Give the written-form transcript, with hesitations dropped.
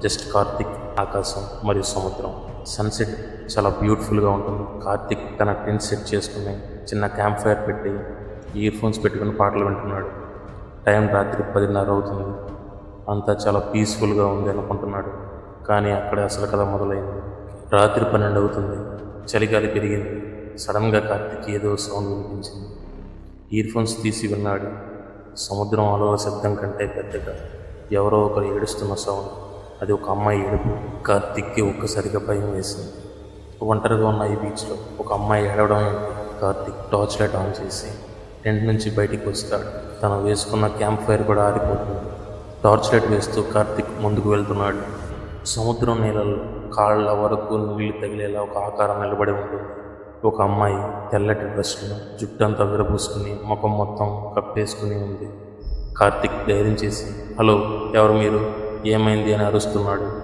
Just Karthik, ఆకాశం మరియు సముద్రం. సన్సెట్ చాలా బ్యూటిఫుల్గా ఉంటుంది. కార్తిక్ తన టెంట్ సెట్ చేసుకుని చిన్న క్యాంప్ ఫైర్ పెట్టి ఇయర్ ఫోన్స్ పెట్టుకుని పాటలు వింటున్నాడు. టైం రాత్రి 10:30 అవుతుంది. అంతా చాలా పీస్ఫుల్గా ఉంది అనుకుంటున్నాడు. కానీ అక్కడే అసలు కథ మొదలైంది. రాత్రి 12 అవుతుంది. చలిగాలి పెరిగింది. సడన్గా కార్తిక్ ఏదో సౌండ్ వినిపించింది. ఇయర్ ఫోన్స్ తీసి విన్నాడు. సముద్రం అలల శబ్దం కంటే పెద్దగా ఎవరో ఒకరు ఏడుస్తున్న సౌండ్. అది ఒక అమ్మాయి ఏడుపు. కార్తిక్కి ఒక్కసారిగా భయం వేసింది. ఒంటరిగా ఉన్న ఈ బీచ్లో ఒక అమ్మాయి ఏడవడం ఏంటి? కార్తిక్ టార్చ్ లైట్ ఆన్ చేసి టెంట్ నుంచి బయటికి వస్తాడు. తను వేసుకున్న క్యాంప్ ఫైర్ కూడా ఆరిపోతుంది. టార్చ్ లైట్ వేస్తూ కార్తిక్ ముందుకు వెళ్తున్నాడు. సముద్రం నీళ్ళలో కాళ్ళ వరకు నీళ్లు తగిలేలా ఒక ఆకారం నిలబడి ఉంటుంది. ఒక అమ్మాయి తెల్లటి డ్రెస్లో జుట్టంతా విరబూసుకుని ముఖం మొత్తం కప్పేసుకుని ఉంది. కార్తిక్ ధైర్యం చేసి, హలో, ఎవరు మీరు, ఏమైంది అని అరుస్తున్నాడు.